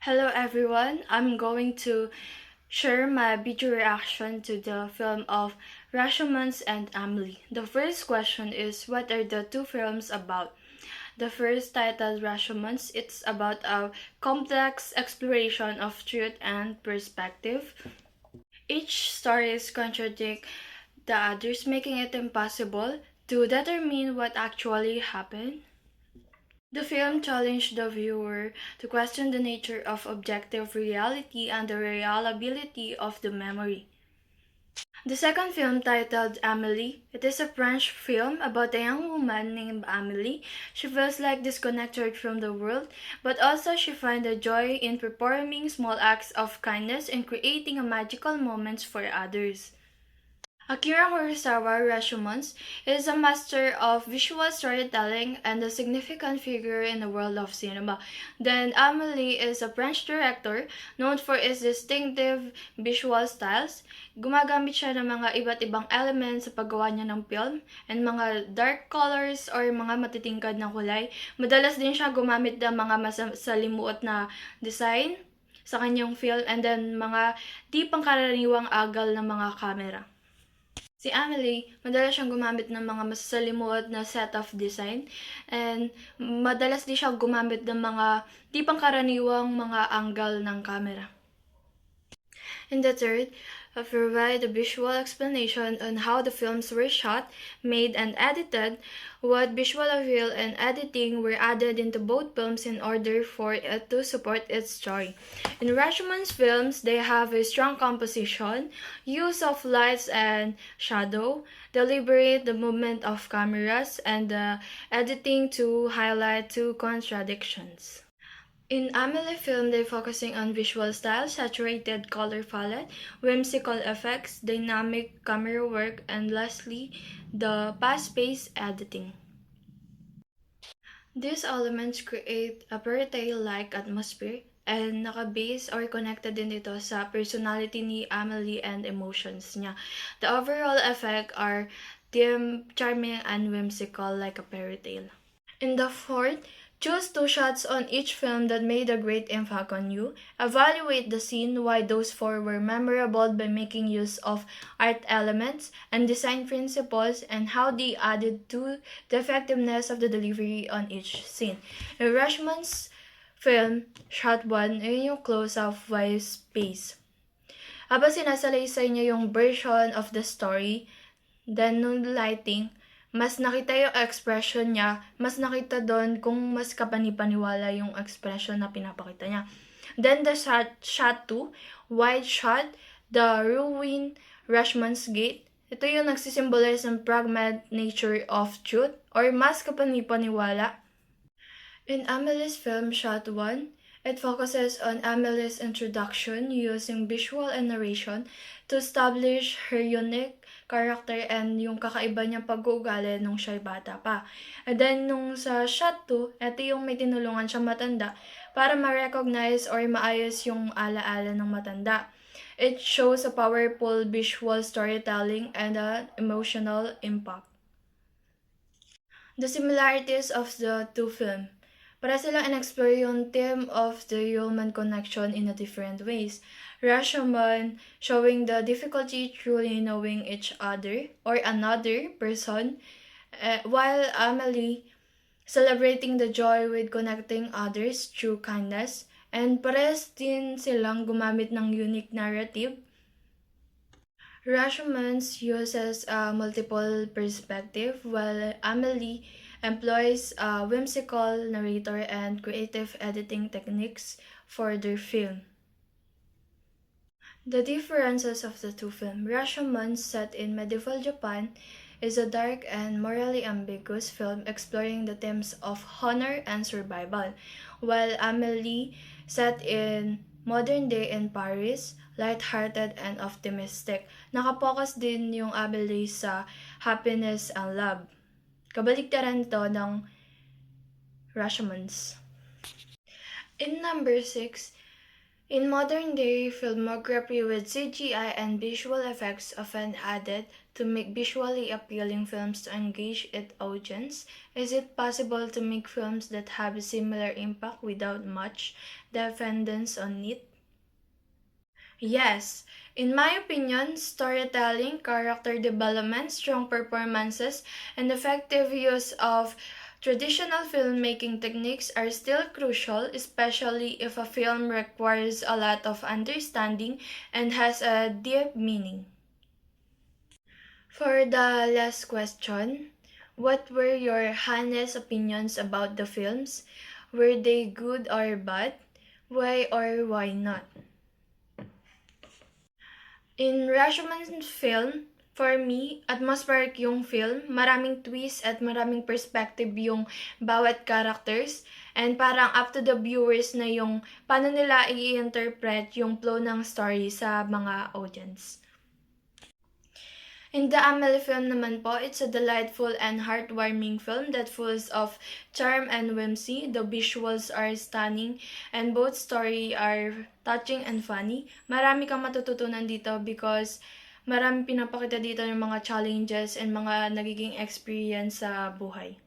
Hello everyone, I'm going to share my video reaction to the film of Rashomon and Amelie. The first question is, what are the two films about? The first, titled Rashomon, it's about a complex exploration of truth and perspective. Each stories contradict the others, making it impossible to determine what actually happened. The film challenged the viewer to question the nature of objective reality and the reliability of the memory. The second film, titled Amelie, it is a French film about a young woman named Amelie. She feels like disconnected from the world, but also she finds a joy in performing small acts of kindness and creating a magical moments for others. Akira Kurosawa Rashomon is a master of visual storytelling and a significant figure in the world of cinema. Then Amelie is a French director known for its distinctive visual styles. Gumagamit siya ng mga iba't ibang elements sa paggawa niya ng film and mga dark colors or mga matitingkad na kulay. Madalas din siya gumamit ng mga masalimuot na design sa kanyang film and then mga di pangkaraniwang agal ng mga kamera. Si Amelie, madalas siyang gumamit ng mga masasalimuot na set of design and madalas din siya gumamit ng mga di pangkaraniwang mga angle ng camera. In the third, I provide a visual explanation on how the films were shot, made, and edited, what visual appeal and editing were added into both films in order for it to support its story. In Rashomon's films, they have a strong composition, use of lights and shadow, deliberate the movement of cameras, and the editing to highlight two contradictions. In Amelie film, they're focusing on visual style, saturated color palette, whimsical effects, dynamic camera work, and lastly, the fast-paced editing. These elements create a fairy tale-like atmosphere and nakabase or connected din ito sa personality ni Amelie and emotions niya. The overall effect are dim, charming, and whimsical like a fairy tale. In the fourth, choose two shots on each film that made a great impact on you. Evaluate the scene, why those four were memorable by making use of art elements and design principles and how they added to the effectiveness of the delivery on each scene. In Rashomond's film, shot 1, ay yung close-up wide space. Habang sinasalaysay niya yung version of the story, then nung lighting, mas nakita yung expression niya, mas nakita doon kung mas kapanipaniwala yung expression na pinapakita niya. Then the shot 2, wide shot, the ruin Rashomons Gate. Ito yung nagsisimbolize ng pragmatic nature of truth or mas kapanipaniwala. In Amelie's film shot 1, it focuses on Amelie's introduction using visual and narration to establish her unique character and yung kakaiba niyang pag-uugali nung siya'y bata pa. And then, nung sa shot 2, ito yung may tinulungan siyang matanda para ma-recognize or maayos yung alaala ng matanda. It shows a powerful visual storytelling and an emotional impact. The similarities of the two films. Para silang in-explore yung theme of the human connection in a different ways. Rashomon showing the difficulty truly knowing each other or another person, while Amelie celebrating the joy with connecting others through kindness, and pares din silang gumamit ng unique narrative. Rashomon uses a multiple perspective, while Amelie employs a whimsical narrator and creative editing techniques for their film. The differences of the two films. Rashomon, set in medieval Japan, is a dark and morally ambiguous film exploring the themes of honor and survival, while Amelie, set in modern day in Paris, light-hearted and optimistic. Nakapokus din yung Amelie sa happiness and love. Kabaligtaran to ng Rashomons. In number 6, in modern day filmography with CGI and visual effects often added to make visually appealing films to engage its audience? Is it possible to make films that have a similar impact without much dependence on it? Yes. In my opinion, storytelling, character development, strong performances, and effective use of traditional filmmaking techniques are still crucial, especially if a film requires a lot of understanding and has a deep meaning. For the last question, what were your honest opinions about the films? Were they good or bad? Why or why not? In Rashomon's film, for me, atmospheric yung film, maraming twist at maraming perspective yung bawat characters, and parang up to the viewers na yung paano nila i-interpret yung flow ng story sa mga audience. In the Amelie film naman po, it's a delightful and heartwarming film that full of charm and whimsy. The visuals are stunning and both story are touching and funny. Marami kang matututunan dito because marami pinapakita dito ng mga challenges and mga nagiging experience sa buhay.